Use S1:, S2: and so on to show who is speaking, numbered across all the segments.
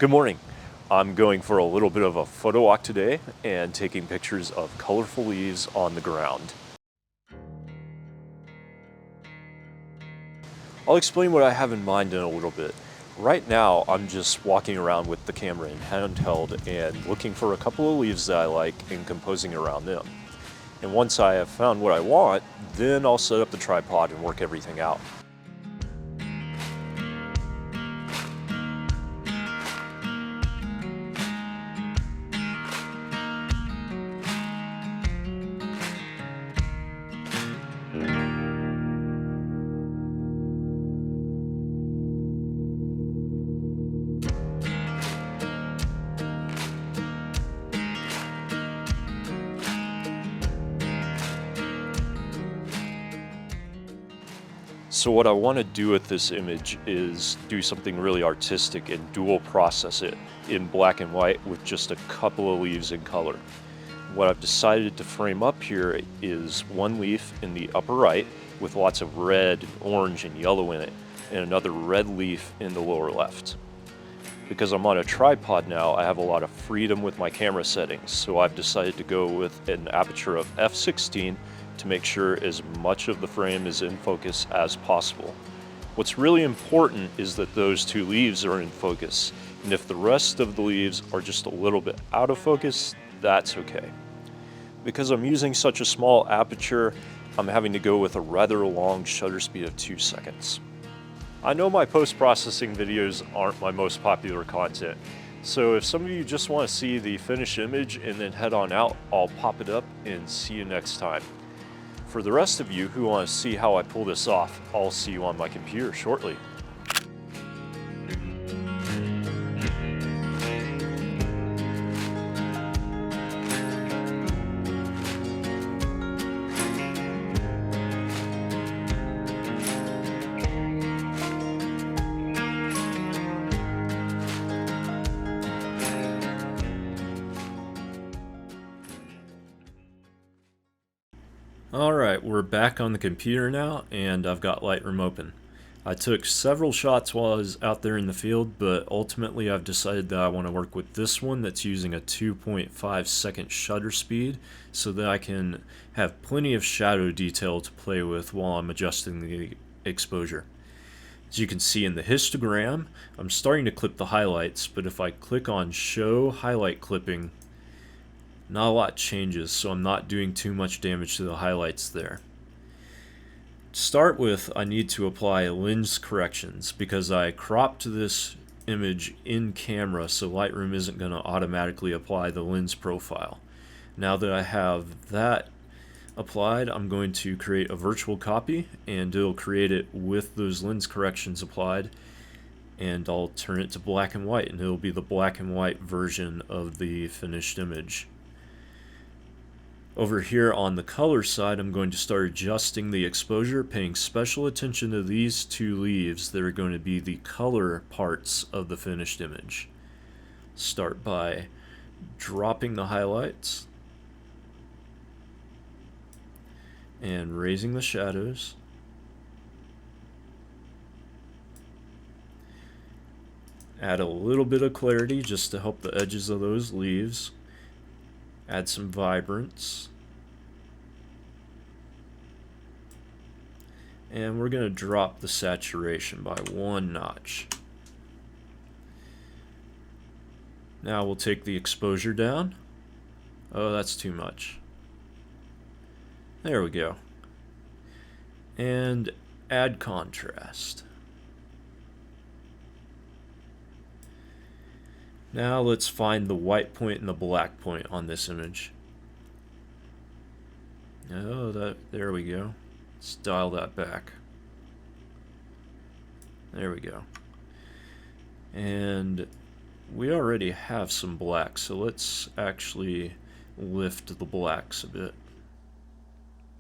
S1: Good morning. I'm going for a little bit of a photo walk today and taking pictures of colorful leaves on the ground. I'll explain what I have in mind in a little bit. Right now, I'm just walking around with the camera in handheld and looking for a couple of leaves that I like and composing around them. And once I have found what I want, then I'll set up the tripod and work everything out. So what I want to do with this image is do something really artistic and dual process it in black and white with just a couple of leaves in color. What I've decided to frame up here is one leaf in the upper right with lots of red and orange and yellow in it, and another red leaf in the lower left. Because I'm on a tripod now, I have a lot of freedom with my camera settings, so I've decided to go with an aperture of f/16 to make sure as much of the frame is in focus as possible. What's really important is that those two leaves are in focus, and if the rest of the leaves are just a little bit out of focus, that's okay. Because I'm using such a small aperture, I'm having to go with a rather long shutter speed of 2 seconds. I know my post-processing videos aren't my most popular content, so if some of you just want to see the finished image and then head on out, I'll pop it up and see you next time. For the rest of you who want to see how I pull this off, I'll see you on my computer shortly. Alright, we're back on the computer now, and I've got Lightroom open. I took several shots while I was out there in the field, but ultimately I've decided that I want to work with this one that's using a 2.5 second shutter speed so that I can have plenty of shadow detail to play with while I'm adjusting the exposure. As you can see in the histogram, I'm starting to clip the highlights, but if I click on Show Highlight Clipping, not a lot changes, so I'm not doing too much damage to the highlights there. To start with, I need to apply lens corrections because I cropped this image in camera, so Lightroom isn't going to automatically apply the lens profile. Now that I have that applied, I'm going to create a virtual copy, and it'll create it with those lens corrections applied, and I'll turn it to black and white, and it'll be the black and white version of the finished image. Over here on the color side, I'm going to start adjusting the exposure, paying special attention to these two leaves that are going to be the color parts of the finished image. Start by dropping the highlights and raising the shadows. Add a little bit of clarity just to help the edges of those leaves. Add some vibrance. And we're going to drop the saturation by 1 notch. Now we'll take the exposure down. Oh, that's too much. There we go. And add contrast. Now let's find the white point and the black point on this image. Oh, there we go. Let's dial that back. There we go. And we already have some black, so let's actually lift the blacks a bit.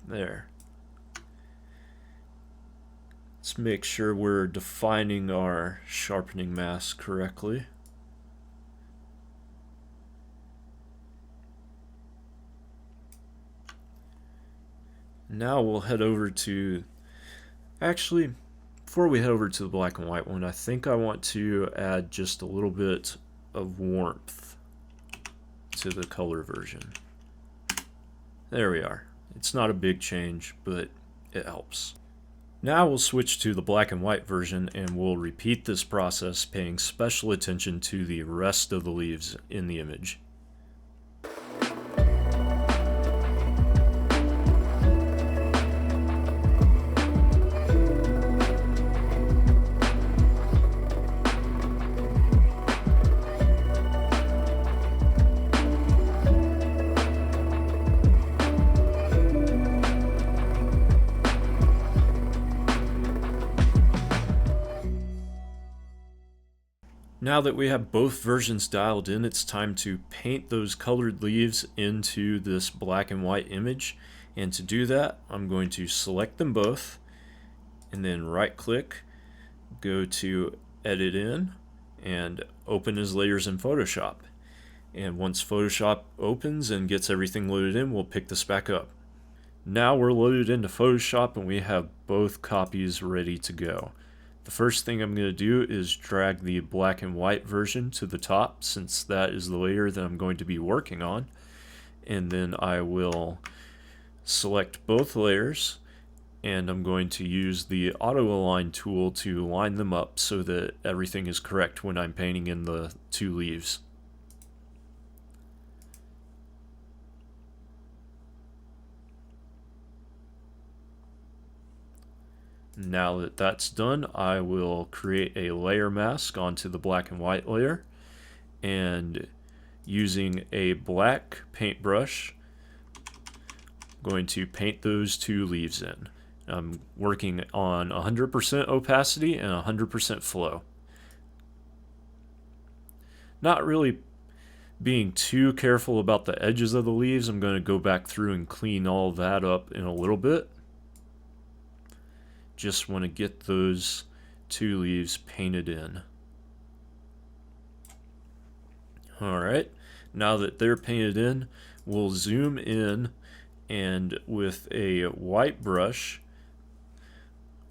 S1: There. Let's make sure we're defining our sharpening mask correctly. Now we'll head over to, actually, before we head over to the black and white one, I think I want to add just a little bit of warmth to the color version. There we are. It's not a big change, but it helps. Now we'll switch to the black and white version and we'll repeat this process, paying special attention to the rest of the leaves in the image. Now that we have both versions dialed in, it's time to paint those colored leaves into this black and white image. And to do that, I'm going to select them both and then right click, go to Edit In, and open as layers in Photoshop. And once Photoshop opens and gets everything loaded in, we'll pick this back up. Now we're loaded into Photoshop and we have both copies ready to go. The first thing I'm going to do is drag the black and white version to the top, since that is the layer that I'm going to be working on. And then I will select both layers and I'm going to use the auto align tool to line them up so that everything is correct when I'm painting in the two leaves. Now that that's done, I will create a layer mask onto the black and white layer, and using a black paintbrush, I'm going to paint those two leaves in. I'm working on 100% opacity and 100% flow. Not really being too careful about the edges of the leaves. I'm going to go back through and clean all that up in a little bit. Just want to get those two leaves painted in. Alright, now that they're painted in, we'll zoom in, and with a white brush,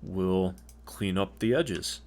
S1: we'll clean up the edges.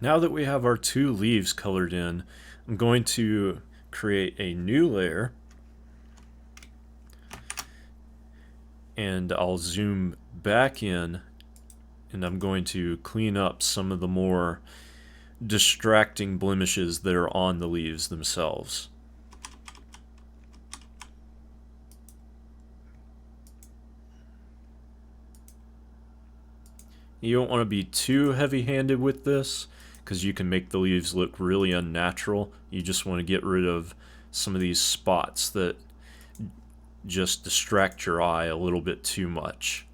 S1: Now that we have our two leaves colored in, I'm going to create a new layer, and I'll zoom back in, and I'm going to clean up some of the more distracting blemishes that are on the leaves themselves. You don't want to be too heavy-handed with this, because you can make the leaves look really unnatural. You just want to get rid of some of these spots that just distract your eye a little bit too much.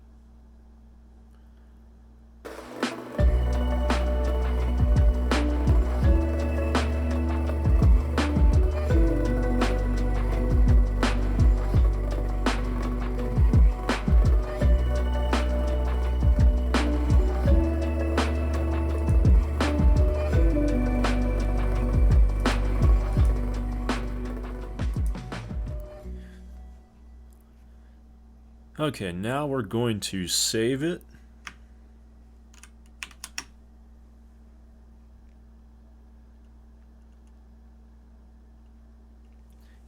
S1: Okay, now we're going to save it.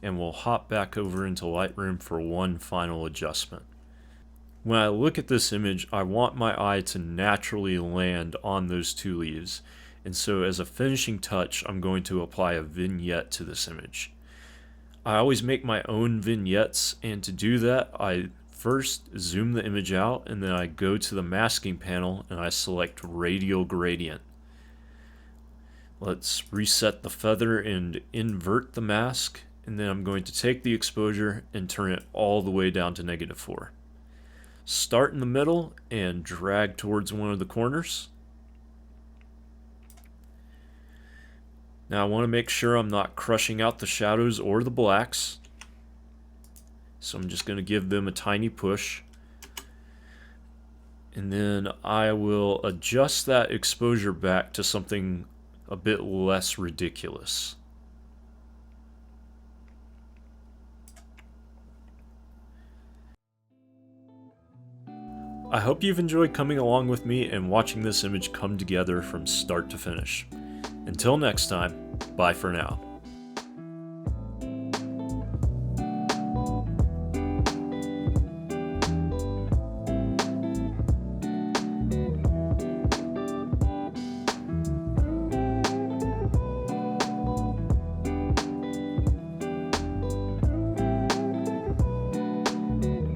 S1: And we'll hop back over into Lightroom for one final adjustment. When I look at this image, I want my eye to naturally land on those two leaves. And so as a finishing touch, I'm going to apply a vignette to this image. I always make my own vignettes, and to do that, I first zoom the image out, and then I go to the masking panel and I select radial gradient. Let's reset the feather and invert the mask, and then I'm going to take the exposure and turn it all the way down to -4. Start in the middle and drag towards one of the corners. Now I want to make sure I'm not crushing out the shadows or the blacks. So I'm just going to give them a tiny push. And then I will adjust that exposure back to something a bit less ridiculous. I hope you've enjoyed coming along with me and watching this image come together from start to finish. Until next time, bye for now.